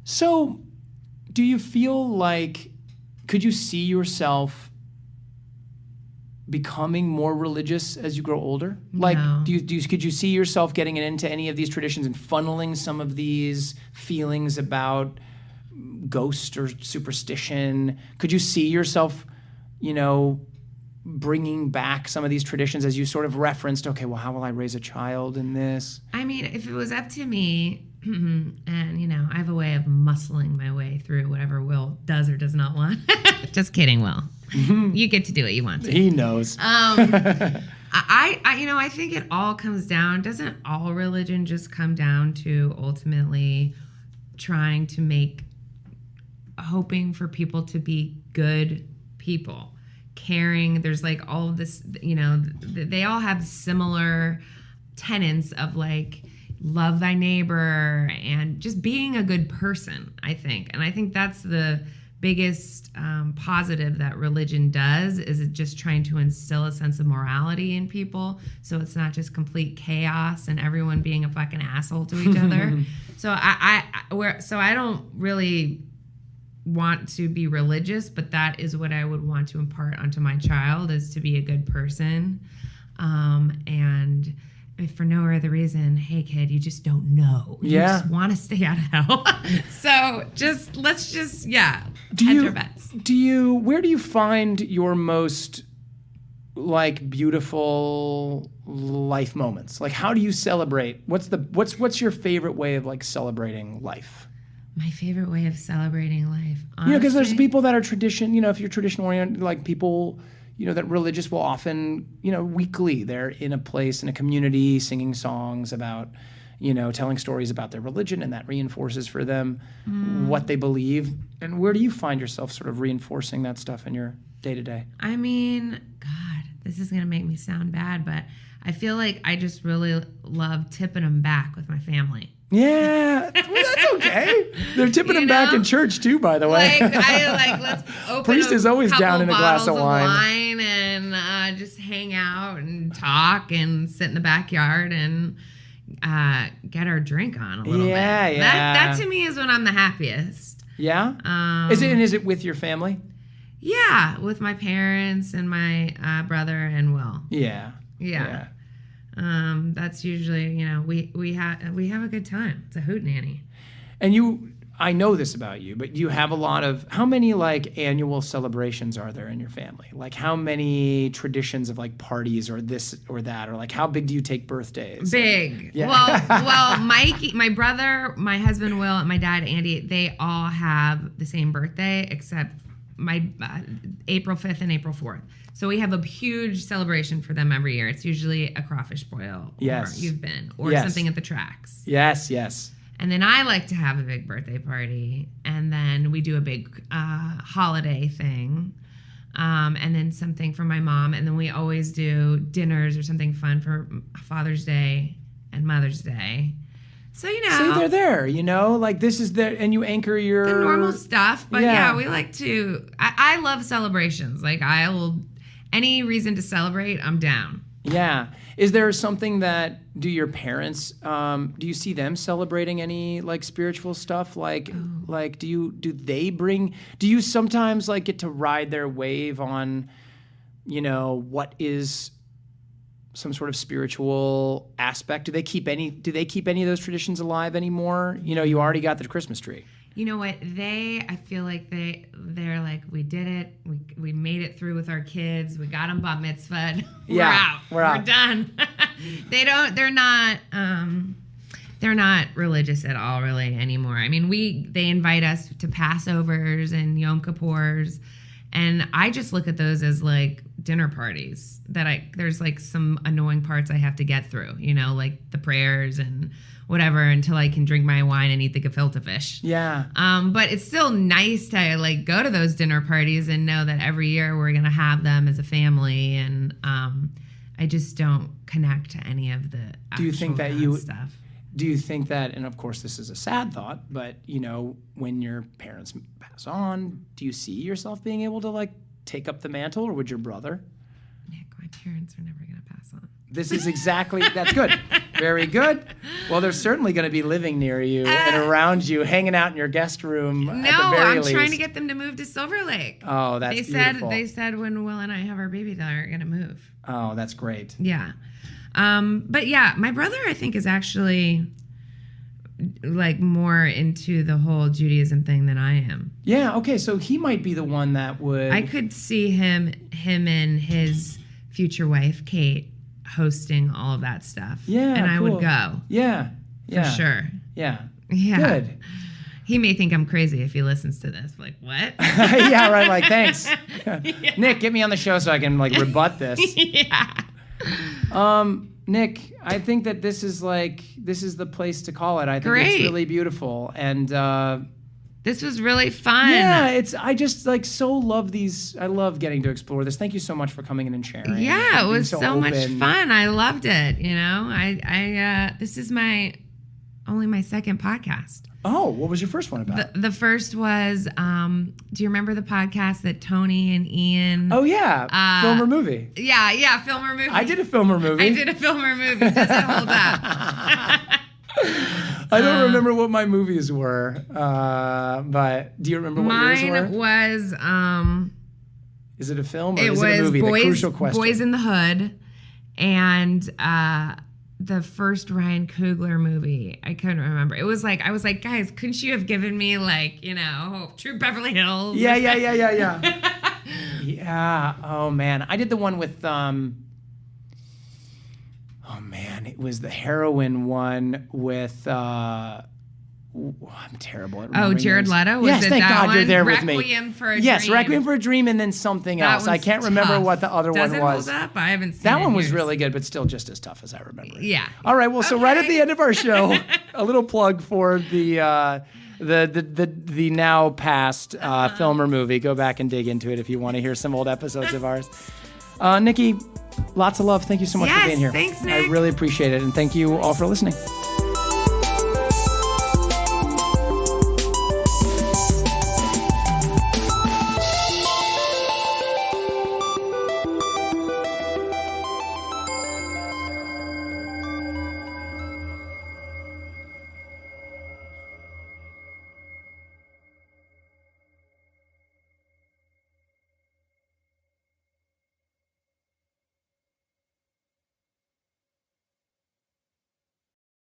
A: So do you feel like, could you see yourself becoming more religious as you grow older?
B: No.
A: Could you see yourself getting into any of these traditions and funneling some of these feelings about ghost or superstition? Could you see yourself, bringing back some of these traditions as you sort of referenced, okay, well, how will I raise a child in this?
B: I mean, if it was up to me, and, I have a way of muscling my way through whatever Will does or does not want. Just kidding, Will. You get to do what you want to.
A: He knows.
B: I think it all comes down, doesn't all religion just come down to ultimately trying to hoping for people to be good people, caring. There's all of this, they all have similar tenets of love thy neighbor and just being a good person, I think. And I think that's the biggest positive that religion does, is it just trying to instill a sense of morality in people, so it's not just complete chaos and everyone being a fucking asshole to each other. So I don't really want to be religious, but that is what I would want to impart onto my child, is to be a good person. And if for no other reason, hey kid, you just don't know. You just want to stay out of hell. So let's hedge our bets.
A: Where do you find your most beautiful life moments? How do you celebrate? What's your favorite way of celebrating life?
B: My favorite way of celebrating life, honestly?
A: Because there's people that are tradition, if you're tradition oriented, people, that religious will often, weekly, they're in a place, in a community, singing songs about, telling stories about their religion, and that reinforces for them what they believe. And where do you find yourself sort of reinforcing that stuff in your day-to-day?
B: I mean, God, this is going to make me sound bad, but I feel like I just really love tipping them back with my family.
A: Yeah, well, that's okay. They're tipping them back in church too, by the way.
B: Let's open
A: Priest is always down in a glass of
B: wine and just hang out and talk and sit in the backyard and get our drink on a little bit.
A: Yeah.
B: That to me is when I'm the happiest.
A: Yeah. Is it with your family?
B: Yeah, with my parents and my brother and Will.
A: Yeah.
B: That's usually, we have a good time. It's a hootenanny.
A: And I know this about you, but you have a lot of, how many annual celebrations are there in your family? How many traditions of parties or this or that, or how big do you take birthdays?
B: Big.
A: Yeah.
B: Well, Mikey, my brother, my husband Will, and my dad Andy, they all have the same birthday except my April 5th and April 4th. So we have a huge celebration for them every year. It's usually a crawfish boil, or you've been, or something at the tracks.
A: Yes.
B: And then I like to have a big birthday party, and then we do a big holiday thing, and then something for my mom, and then we always do dinners or something fun for Father's Day and Mother's Day. So,
A: So they're there, this is there, and you anchor your...
B: The normal stuff, but we like to... I love celebrations. Any reason to celebrate, I'm down.
A: Yeah. Is there something that, do your parents, do you see them celebrating any spiritual stuff? Do you sometimes get to ride their wave on, what is some sort of spiritual aspect? Do they keep any of those traditions alive anymore? You know, you already got the Christmas tree.
B: You know what? I feel like they're like, we did it. We made it through with our kids. We got them bat mitzvahed. We're out. We're done. They're not religious at all really anymore. I mean, they invite us to Passovers and Yom Kippurs, and I just look at those as like dinner parties there's like some annoying parts I have to get through, you know, like the prayers and whatever, until I can drink my wine and eat the gefilte fish.
A: Yeah.
B: But it's still nice to like go to those dinner parties and know that every year we're going to have them as a family. And I just don't connect to any of the actual stuff.
A: Do you think that, and of course this is a sad thought, but you know, when your parents pass on, do you see yourself being able to like take up the mantle, or would your brother?
B: Nick, my parents are never going to pass on.
A: This is exactly, that's good. Very good. Well, they're certainly going to be living near you and around you, hanging out in your guest room at the very least.
B: I'm trying to get them to move to Silver Lake.
A: Oh, that's beautiful.
B: They said when Will and I have our baby, they're going to move.
A: Oh, that's great.
B: Yeah. But yeah, my brother, I think, is actually like more into the whole Judaism thing than I am.
A: Yeah, okay, so he might be the one that would...
B: I could see him and his future wife, Kate, hosting all of that stuff.
A: Yeah,
B: and I
A: cool.
B: would go.
A: Yeah.
B: For sure.
A: Yeah.
B: Good. He may think I'm crazy if he listens to this. Like, what?
A: Yeah, right, like, thanks. Yeah. Nick, get me on the show so I can, like, rebut this.
B: Yeah.
A: Nick, I think that this is the place to call it. I think
B: Great.
A: It's really beautiful. And
B: this was really fun.
A: Yeah, I just like so love these. I love getting to explore this. Thank you so much for coming in and sharing.
B: Yeah, it was so much
A: open.
B: fun. I loved it. You know, I this is only my second podcast.
A: Oh, what was your first one about?
B: The first was, do you remember the podcast that Tony and Ian?
A: Oh, yeah. Film or movie.
B: Yeah, film or movie.
A: I did a film or movie.
B: I did a film or movie. It doesn't hold up.
A: I don't remember what my movies were, but do you remember what yours were?
B: Mine was...
A: is it a film or is it a movie? The crucial question.
B: Boys in the Hood, and... the first Ryan Coogler movie. I couldn't remember. I was like, guys, couldn't you have given me like, you know, True Beverly Hills?
A: Yeah. Yeah. Oh man, I did the one with it was the heroin one with I'm terrible at remembering
B: Jared
A: names.
B: Leto?
A: Yes, thank God you're there with me.
B: Requiem for a Dream.
A: Yes, Requiem for a Dream, and then something else. I can't remember what the other one was.
B: Does it hold up? I haven't seen
A: that
B: it
A: one was
B: years.
A: really good, but still just as tough as I remember.
B: Yeah.
A: All right. Well, so right at the end of our show, a little plug for the now past film or movie. Go back and dig into it if you want to hear some old episodes of ours. Niki, lots of love. Thank you so much for being here.
B: Thanks, Nick.
A: I really appreciate it, and thank you all for listening.